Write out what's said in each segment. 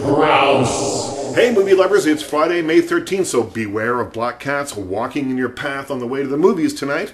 Crouse. Hey movie lovers, it's Friday, May 13th, so beware of black cats walking in your path on the way to the movies tonight.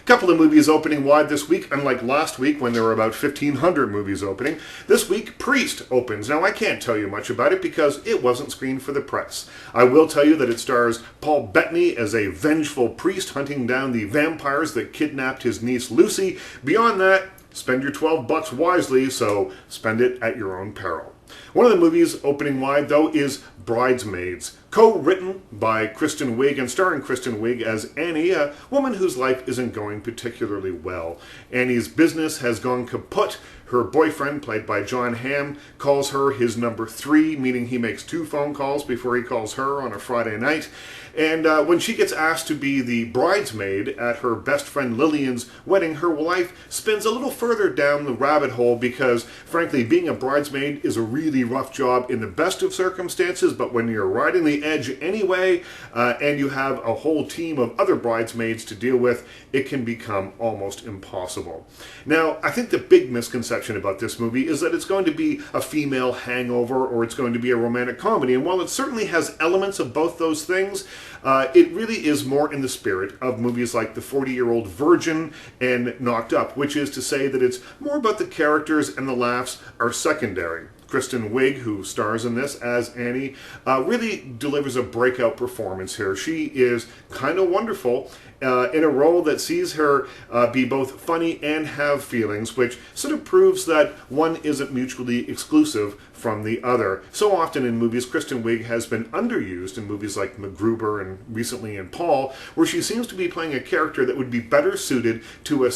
Couple of movies opening wide this week, unlike last week when there were about 1,500 movies opening. This week, Priest opens. Now, I can't tell you much about it because it wasn't screened for the press. I will tell you that it stars Paul Bettany as a vengeful priest hunting down the vampires that kidnapped his niece Lucy. Beyond that, spend your $12 wisely, so spend it at your own peril. One of the movies opening wide, though, is Bridesmaids, co-written by Kristen Wiig and starring Kristen Wiig as Annie, a woman whose life isn't going particularly well. Annie's business has gone kaput. Her boyfriend, played by John Hamm, calls her his number 3, meaning he makes 2 phone calls before he calls her on a Friday night. And when she gets asked to be the bridesmaid at her best friend Lillian's wedding, her life spins a little further down the rabbit hole because, frankly, being a bridesmaid is a really rough job in the best of circumstances, but when you're riding the edge anyway, and you have a whole team of other bridesmaids to deal with, it can become almost impossible. Now, I think the big misconception about this movie is that it's going to be a female hangover or it's going to be a romantic comedy, and while it certainly has elements of both those things, it really is more in the spirit of movies like The 40-Year-Old Virgin and Knocked Up, which is to say that it's more about the characters and the laughs are secondary. Kristen Wiig, who stars in this as Annie, really delivers a breakout performance here. She is kind of wonderful in a role that sees her be both funny and have feelings, which sort of proves that one isn't mutually exclusive from the other. So often in movies, Kristen Wiig has been underused in movies like MacGruber and recently in Paul, where she seems to be playing a character that would be better suited to a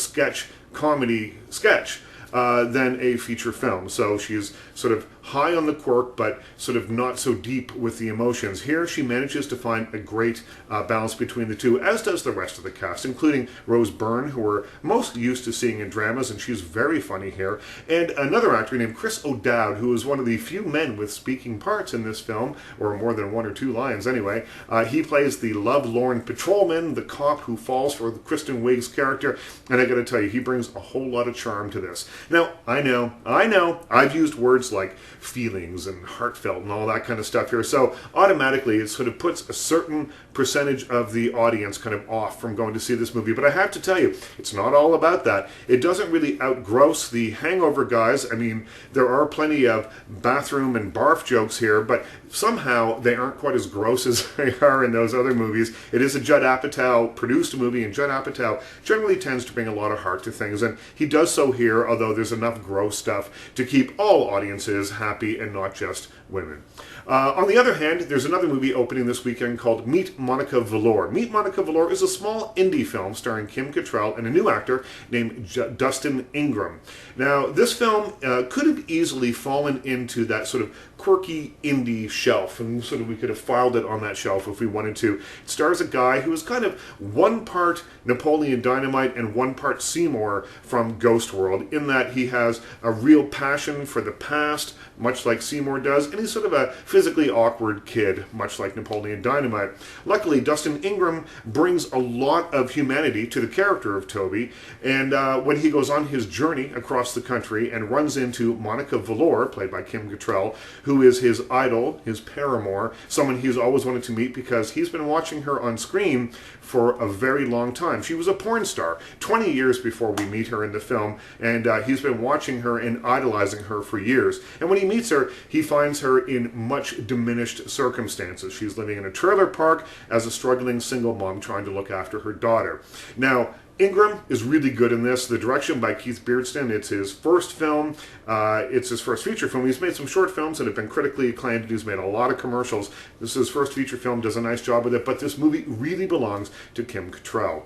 comedy sketch than a feature film. So she's sort of high on the quirk, but sort of not so deep with the emotions. Here she manages to find a great balance between the two, as does the rest of the cast, including Rose Byrne, who we're most used to seeing in dramas, and she's very funny here, and another actor named Chris O'Dowd, who is one of the few men with speaking parts in this film, or more than 1 or 2 lines anyway. He plays the lovelorn patrolman, the cop who falls for Kristen Wiig's character, and I gotta tell you, he brings a whole lot of charm to this. Now, I know, I've used words like feelings and heartfelt and all that kind of stuff here, so automatically it sort of puts a certain percentage of the audience kind of off from going to see this movie. But I have to tell you, it's not all about that. It doesn't really outgross the Hangover guys. I mean, there are plenty of bathroom and barf jokes here, but somehow they aren't quite as gross as they are in those other movies. It is a Judd Apatow produced movie, and Judd Apatow generally tends to bring a lot of heart to things, and he does so here, although there's enough gross stuff to keep all audiences happy and not just women. On the other hand, there's another movie opening this weekend called Meet Monica Velour. Meet Monica Velour is a small indie film starring Kim Cattrall and a new actor named Dustin Ingram. Now, this film could have easily fallen into that sort of quirky indie shelf, and sort of we could have filed it on that shelf if we wanted to. It stars a guy who is kind of 1 part Napoleon Dynamite and 1 part Seymour from Ghost World, in that he has a real passion for the past, much like Seymour does, and he's sort of a physically awkward kid, much like Napoleon Dynamite. Luckily, Dustin Ingram brings a lot of humanity to the character of Toby, and when he goes on his journey across the country and runs into Monica Velour, played by Kim Cattrall, who is his idol, his paramour, someone he's always wanted to meet because he's been watching her on screen for a very long time. She was a porn star 20 years before we meet her in the film, and he's been watching her and idolizing her for years. And when he meets her, he finds her in much diminished circumstances. She's living in a trailer park as a struggling single mom trying to look after her daughter. Now, Ingram is really good in this. The direction by Keith Beardston. It's his first film. It's his first feature film. He's made some short films that have been critically acclaimed. He's made a lot of commercials. This is his first feature film, does a nice job with it, but this movie really belongs to Kim Cattrall.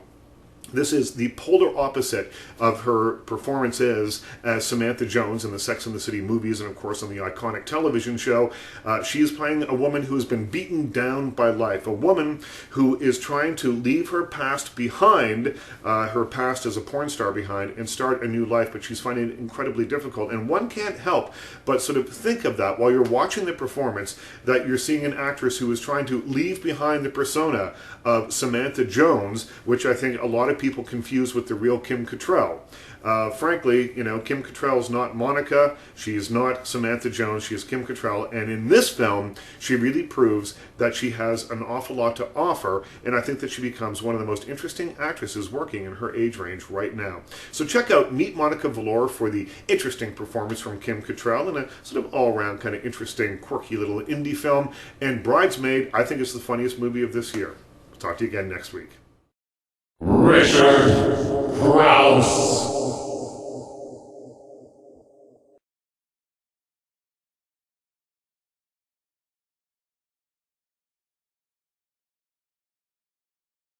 This is the polar opposite of her performances as Samantha Jones in the Sex and the City movies and, of course, on the iconic television show. She is playing a woman who has been beaten down by life, a woman who is trying to leave her past behind, her past as a porn star behind, and start a new life, but she's finding it incredibly difficult. And one can't help but sort of think of that while you're watching the performance, that you're seeing an actress who is trying to leave behind the persona of Samantha Jones, which I think a lot of people confuse with the real Kim Cattrall. Frankly, you know, Kim Cattrall's not Monica, she's not Samantha Jones, she's Kim Cattrall, and in this film, she really proves that she has an awful lot to offer, and I think that she becomes one of the most interesting actresses working in her age range right now. So check out Meet Monica Velour for the interesting performance from Kim Cattrall in a sort of all-around kind of interesting, quirky little indie film, and Bridesmaid, I think, is the funniest movie of this year. Talk to you again next week. Richard Crouse.